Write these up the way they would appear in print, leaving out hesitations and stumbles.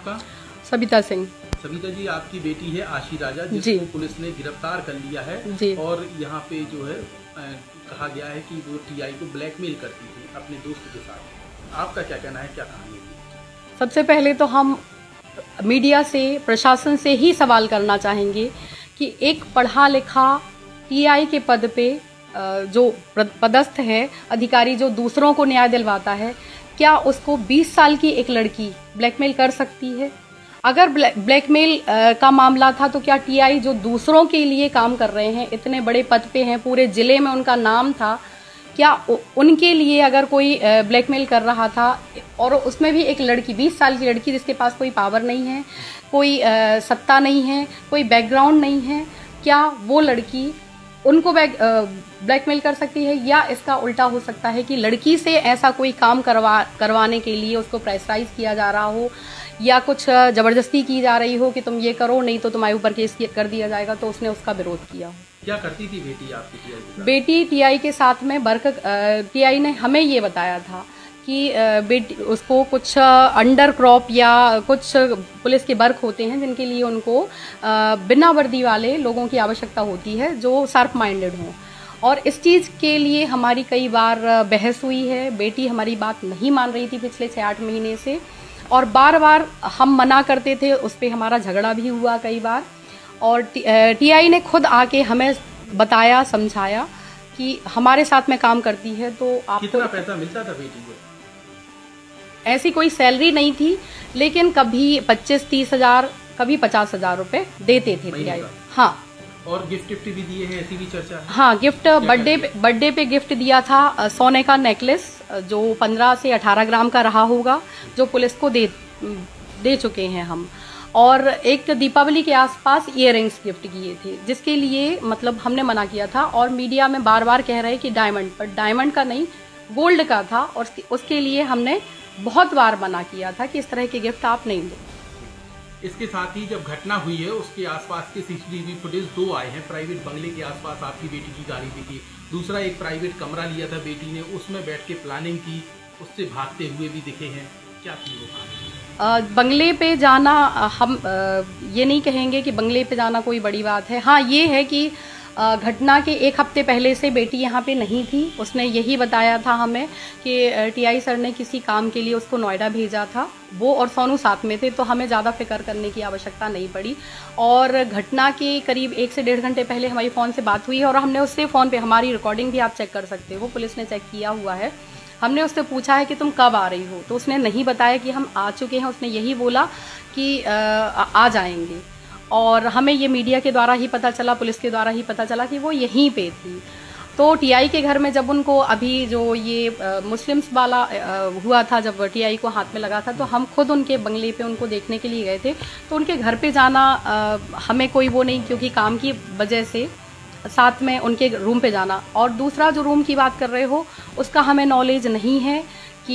आपका? सविता सिंह। सविता जी, आपकी बेटी है आशी राजा, जिसको पुलिस ने गिरफ्तार कर लिया है जी। और यहाँ पे जो है कहा गया है कि वो टीआई को ब्लैकमेल करती थी अपने दोस्त के साथ। आपका क्या कहना है, क्या कहानी है? सबसे पहले तो हम मीडिया से, प्रशासन से ही सवाल करना चाहेंगे कि एक पढ़ा लिखा टीआई के पद पे जो पदस्थ है अधिकारी, जो दूसरों को न्याय दिलवाता है, क्या उसको 20 साल की एक लड़की ब्लैकमेल कर सकती है? अगर ब्लैकमेल का मामला था तो क्या टीआई जो दूसरों के लिए काम कर रहे हैं, इतने बड़े पद पे हैं, पूरे जिले में उनका नाम था, क्या उनके लिए अगर कोई ब्लैकमेल कर रहा था, और उसमें भी एक लड़की, 20 साल की लड़की जिसके पास कोई पावर नहीं है, कोई सत्ता नहीं है, कोई बैकग्राउंड नहीं है, क्या वो लड़की उनको ब्लैकमेल कर सकती है? या इसका उल्टा हो सकता है कि लड़की से ऐसा कोई काम करवाने के लिए उसको प्रेशराइज किया जा रहा हो, या कुछ जबरदस्ती की जा रही हो कि तुम ये करो नहीं तो तुम्हारे ऊपर केस कर दिया जाएगा, तो उसने उसका विरोध किया। क्या करती थी बेटी आपकी टीआई के साथ? बेटी टीआई के साथ में टीआई ने हमें ये बताया था कि बेटी उसको कुछ अंडर क्रॉप या कुछ पुलिस के वर्क होते हैं जिनके लिए उनको बिना वर्दी वाले लोगों की आवश्यकता होती है जो शार्प माइंडेड हों, और इस चीज़ के लिए हमारी कई बार बहस हुई है। बेटी हमारी बात नहीं मान रही थी पिछले 6-8 महीने से, और बार बार हम मना करते थे, उस पर हमारा झगड़ा भी हुआ कई बार, और टीआई ने खुद आके हमें बताया, समझाया कि हमारे साथ में काम करती है तो आपको कितना पैसा मिलता था बेटी को? ऐसी कोई सैलरी नहीं थी, लेकिन कभी 25-30 हज़ार, कभी 50 हज़ार रुपये देते थे टीआई। हाँ, और गिफ्ट भी दिए हैं, ऐसी भी चर्चा है? हाँ, गिफ्ट बर्थडे पे गिफ्ट दिया था, सोने का नेकलेस जो 15 से 18 ग्राम का रहा होगा, जो पुलिस को दे चुके हैं हम, और एक दीपावली के आसपास इयररिंग्स गिफ्ट किए थे, जिसके लिए मतलब हमने मना किया था, और मीडिया में बार बार कह रहे कि डायमंड, पर डायमंड का नहीं, गोल्ड का था, और उसके लिए हमने बहुत बार मना किया था कि इस तरह के गिफ्ट आप नहीं दो। इसके साथ ही जब घटना हुई है उसके आसपास के सीसीटीवी फुटेज 2 आए हैं। प्राइवेट बंगले के आसपास आपकी बेटी की गाड़ी भी थी, दूसरा एक प्राइवेट कमरा लिया था बेटी ने, उसमें बैठ के प्लानिंग की, उससे भागते हुए भी दिखे हैं। क्या थी वो कहानी? बंगले पे जाना, हम ये नहीं कहेंगे कि बंगले पे जाना कोई बड़ी बात है। हाँ, ये है कि घटना के 1 हफ्ते पहले से बेटी यहाँ पे नहीं थी। उसने यही बताया था हमें कि टीआई सर ने किसी काम के लिए उसको नोएडा भेजा था, वो और सोनू साथ में थे, तो हमें ज़्यादा फिक्र करने की आवश्यकता नहीं पड़ी। और घटना के करीब 1 से 1.5 घंटे पहले हमारी फ़ोन से बात हुई है, और हमने उससे फ़ोन पे, हमारी रिकॉर्डिंग भी आप चेक कर सकते हो, पुलिस ने चेक किया हुआ है, हमने उससे पूछा है कि तुम कब आ रही हो, तो उसने नहीं बताया कि हम आ चुके हैं, उसने यही बोला कि आ जाएंगे। और हमें ये मीडिया के द्वारा ही पता चला, पुलिस के द्वारा ही पता चला कि वो यहीं पे थी। तो टीआई के घर में जब उनको, अभी जो ये मुस्लिम्स वाला हुआ था, जब टीआई को हाथ में लगा था, तो हम खुद उनके बंगले पे उनको देखने के लिए गए थे। तो उनके घर पे जाना हमें कोई वो नहीं, क्योंकि काम की वजह से साथ में उनके रूम पे जाना। और दूसरा जो रूम की बात कर रहे हो, उसका हमें नॉलेज नहीं है कि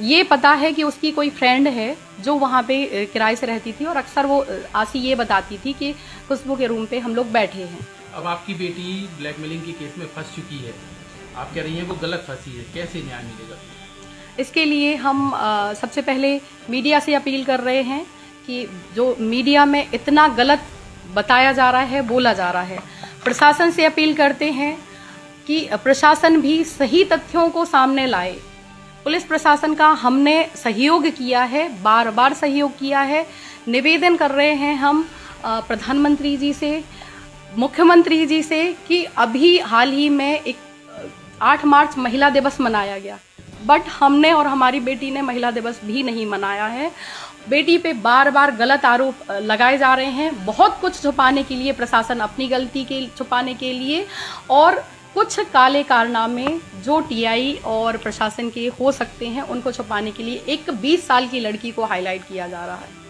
ये पता है कि उसकी कोई फ्रेंड है जो वहाँ पे किराए से रहती थी, और अक्सर वो आसी ये बताती थी कि खुशबू के रूम पे हम लोग बैठे हैं। अब आपकी बेटी ब्लैकमेलिंग के केस में फंस चुकी है, आप कह रही हैं वो गलत फंसी है, कैसे न्याय मिलेगा? इसके लिए हम सबसे पहले मीडिया से अपील कर रहे हैं कि जो मीडिया में इतना गलत बताया जा रहा है, बोला जा रहा है, प्रशासन से अपील करते हैं कि प्रशासन भी सही तथ्यों को सामने लाए। पुलिस प्रशासन का हमने सहयोग किया है, बार बार सहयोग किया है। निवेदन कर रहे हैं हम प्रधानमंत्री जी से, मुख्यमंत्री जी से, कि अभी हाल ही में एक 8 मार्च महिला दिवस मनाया गया, बट हमने और हमारी बेटी ने महिला दिवस भी नहीं मनाया है। बेटी पे बार बार गलत आरोप लगाए जा रहे हैं, बहुत कुछ छुपाने के लिए, प्रशासन अपनी गलती के छुपाने के लिए, और कुछ काले कारनामे जो टीआई और प्रशासन के हो सकते हैं उनको छुपाने के लिए एक 20 साल की लड़की को हाईलाइट किया जा रहा है।